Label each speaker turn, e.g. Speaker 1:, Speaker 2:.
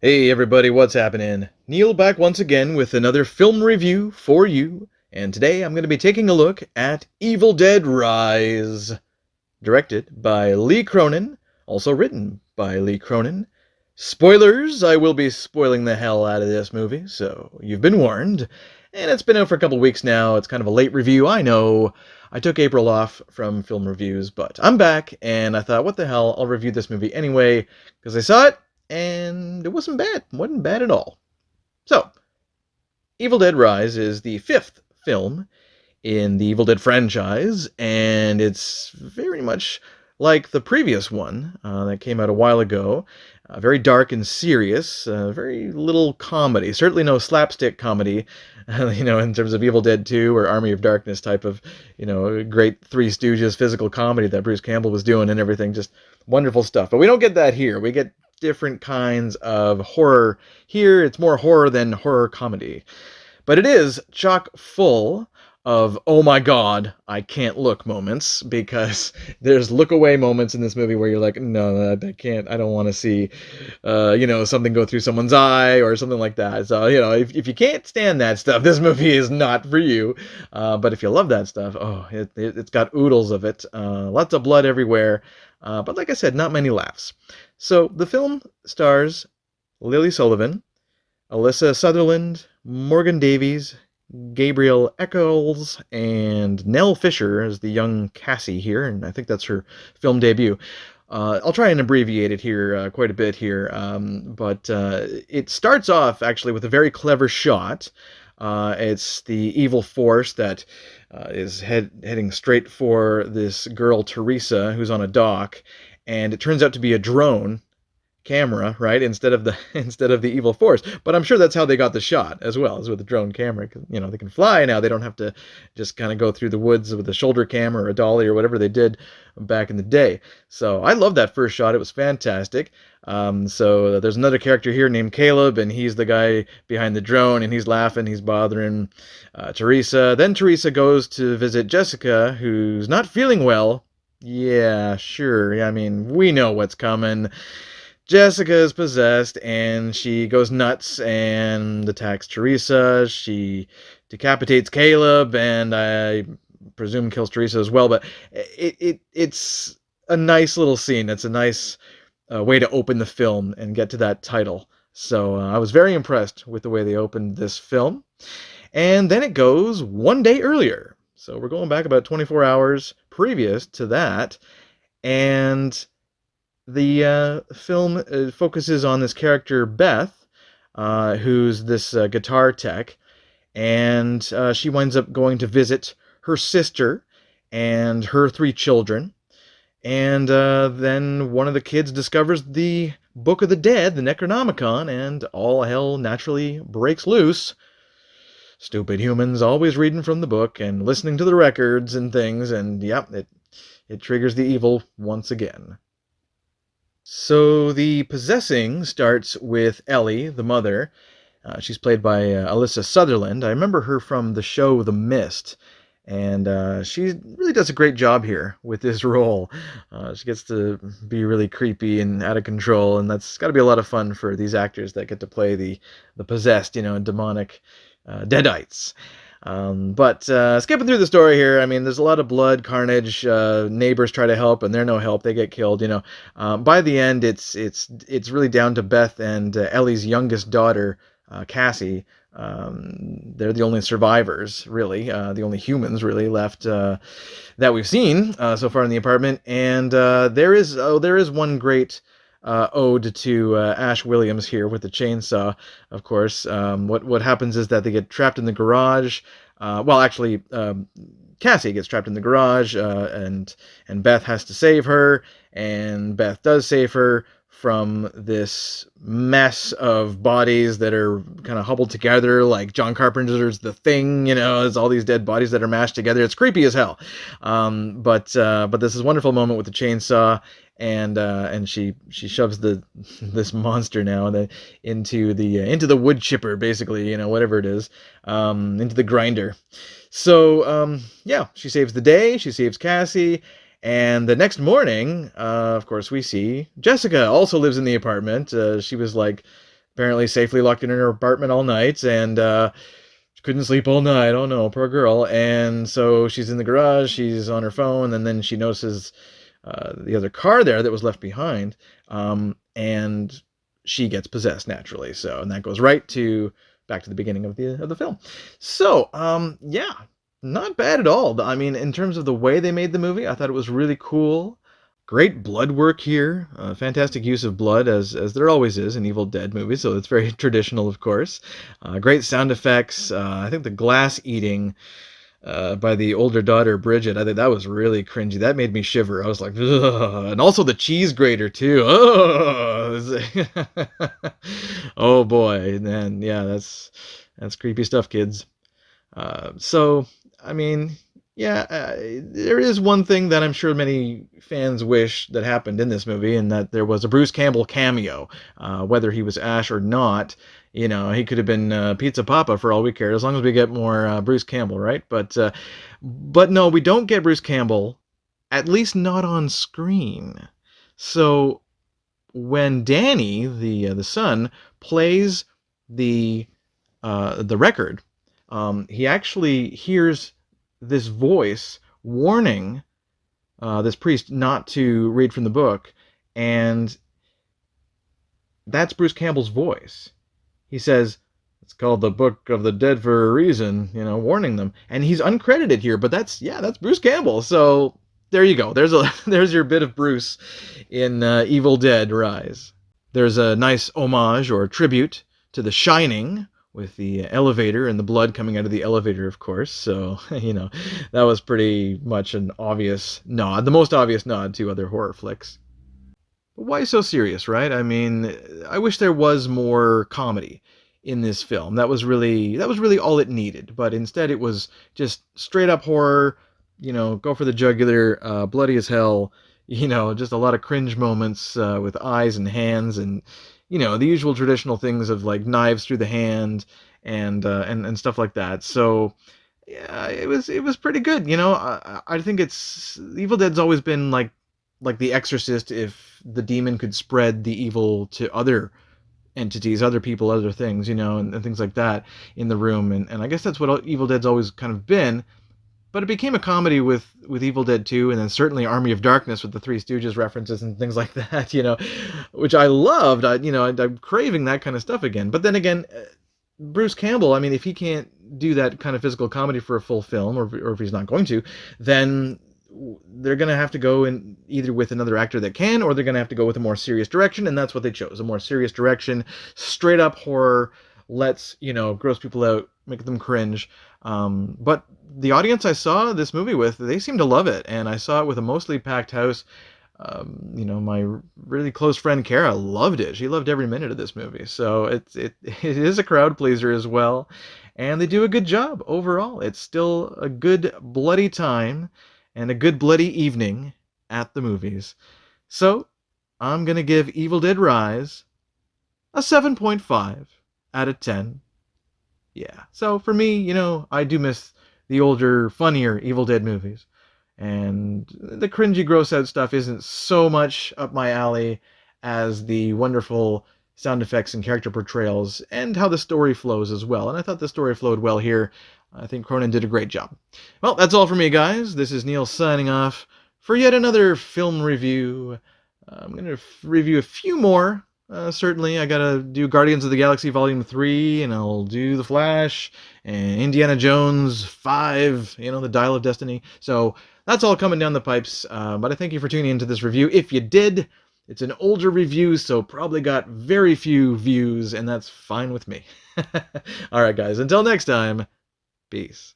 Speaker 1: Hey everybody, what's happening? Neil back once again with another film review for you, and today I'm going to be taking a look at Evil Dead Rise, directed by Lee Cronin, also written by Lee Cronin. Spoilers, I will be spoiling the hell out of this movie, so you've been warned. And it's been out for a couple weeks now. It's kind of a late review, I know. I took April off from film reviews, but I'm back, and I thought, what the hell, I'll review this movie anyway, because I saw it, and it wasn't bad. It wasn't bad at all. So, Evil Dead Rise is the fifth film in the Evil Dead franchise, and it's very much like the previous one that came out a while ago. Very dark and serious, very little comedy. Certainly no slapstick comedy, in terms of Evil Dead 2 or Army of Darkness type of, great Three Stooges physical comedy that Bruce Campbell was doing and everything. Just wonderful stuff. But we don't get that here. We get different kinds of horror. Here, it's more horror than horror comedy. But it is chock full of oh my god, I can't look moments, because there's look away moments in this movie where you're like, no, I can't, I don't want to see something go through someone's eye or something like that. So if you can't stand that stuff, this movie is not for you. But if you love that stuff, it's got oodles of it, lots of blood everywhere, but like I said, not many laughs. So the film stars Lily Sullivan, Alyssa Sutherland, Morgan Davies, Gabriel Eccles, and Nell Fisher as the young Cassie here, and I think that's her film debut. I'll try and abbreviate it here quite a bit here, but it starts off actually with a very clever shot. It's the evil force that is heading straight for this girl Teresa who's on a dock, and it turns out to be a drone camera, right, instead of the evil force. But I'm sure that's how they got the shot as well, as with the drone camera, because they can fly now. They don't have to just kind of go through the woods with a shoulder camera or a dolly or whatever they did back in the day. So I love that first shot. It was fantastic. So there's another character here named Caleb, and he's the guy behind the drone, and he's laughing, he's bothering Teresa. Then Teresa goes to visit Jessica, who's not feeling well. Yeah, sure. I mean, we know what's coming. Jessica is possessed, and she goes nuts and attacks Teresa. She decapitates Caleb, and I presume kills Teresa as well. But it's a nice little scene. It's a nice way to open the film and get to that title. So I was very impressed with the way they opened this film. And then it goes one day earlier. So we're going back about 24 hours previous to that. And the film focuses on this character, Beth, who's this guitar tech, and she winds up going to visit her sister and her three children. And then one of the kids discovers the Book of the Dead, the Necronomicon, and all hell naturally breaks loose. Stupid humans always reading from the book and listening to the records and things, and yep, it triggers the evil once again. So the possessing starts with Ellie, the mother. She's played by Alyssa Sutherland. I remember her from the show The Mist, and she really does a great job here with this role. She gets to be really creepy and out of control, and that's got to be a lot of fun for these actors that get to play the possessed, demonic deadites. But skipping through the story here, I mean, there's a lot of blood, carnage. Neighbors try to help, and they're no help. They get killed. By the end, it's really down to Beth and Ellie's youngest daughter, Cassie. They're the only survivors, really, the only humans really left that we've seen so far in the apartment. And there is one great ode to Ash Williams here with the chainsaw, of course. What happens is that they get trapped in the garage. Cassie gets trapped in the garage, and Beth has to save her, and Beth does save her from this mess of bodies that are kind of huddled together, like John Carpenter's The Thing. It's all these dead bodies that are mashed together. It's creepy as hell. But this is a wonderful moment with the chainsaw, and she shoves this monster now into the wood chipper, basically, whatever it is, into the grinder. So she saves the day. She saves Cassie. And the next morning, of course, we see Jessica also lives in the apartment. She was like apparently safely locked in her apartment all night, and she couldn't sleep all night. Oh no, poor girl. And so she's in the garage, she's on her phone, and then she notices the other car there that was left behind, and she gets possessed naturally. So, and that goes right to back to the beginning of the film. So, yeah, not bad at all. I mean, in terms of the way they made the movie, I thought it was really cool. Great blood work here. Fantastic use of blood, as there always is in Evil Dead movies, so it's very traditional, of course. Great sound effects. I think the glass eating by the older daughter, Bridget, I think that was really cringy. That made me shiver. I was like, ugh. And also the cheese grater, too. Oh, boy. And yeah, that's creepy stuff, kids. So, I mean, yeah, there is one thing that I'm sure many fans wish that happened in this movie, and that there was a Bruce Campbell cameo. Whether he was Ash or not, you know, he could have been Pizza Papa for all we care, as long as we get more Bruce Campbell, right? But no, we don't get Bruce Campbell, at least not on screen. So when Danny, the son, plays the record, he actually hears this voice warning this priest not to read from the book, and that's Bruce Campbell's voice. He says, it's called the Book of the Dead for a reason, you know, warning them. And he's uncredited here, but that's Bruce Campbell. So there you go. There's your bit of Bruce in Evil Dead Rise. There's a nice homage or tribute to The Shining, with the elevator and the blood coming out of the elevator, of course. So, you know, that was pretty much an obvious nod, the most obvious nod to other horror flicks. But why so serious, right? I mean, I wish there was more comedy in this film. That was really all it needed. But instead it was just straight up horror, you know, go for the jugular, bloody as hell, you know, just a lot of cringe moments with eyes and hands, and you know, the usual traditional things of like knives through the hand and stuff like that. So yeah, it was pretty good. You know, I think Evil Dead's always been like The Exorcist, if the demon could spread the evil to other entities, other people, other things, you know, and things like that in the room. And I guess that's what Evil Dead's always kind of been. But it became a comedy with Evil Dead 2, and then certainly Army of Darkness with the Three Stooges references and things like that, you know, which I loved. I'm craving that kind of stuff again. But then again, Bruce Campbell, I mean, if he can't do that kind of physical comedy for a full film, or if he's not going to, then they're going to have to go in either with another actor that can, or they're going to have to go with a more serious direction, and that's what they chose. A more serious direction, straight up horror, let's, you know, gross people out, make them cringe. But the audience I saw this movie with, they seemed to love it, and I saw it with a mostly packed house. You know, my really close friend Kara loved it. She loved every minute of this movie. So it is a crowd pleaser as well, and they do a good job overall. It's still a good bloody time and a good bloody evening at the movies. So I'm gonna give Evil Dead Rise a 7.5 out of 10. Yeah. So for me, you know, I do miss the older, funnier Evil Dead movies. And the cringy, gross out stuff isn't so much up my alley as the wonderful sound effects and character portrayals, and how the story flows as well. And I thought the story flowed well here. I think Cronin did a great job. Well, that's all for me, guys. This is Neil signing off for yet another film review. I'm going to review a few more. Certainly, I gotta do Guardians of the Galaxy Volume 3, and I'll do The Flash, and Indiana Jones 5, you know, The Dial of Destiny. So that's all coming down the pipes, but I thank you for tuning into this review. If you did, it's an older review, so probably got very few views, and that's fine with me. Alright guys, until next time, peace.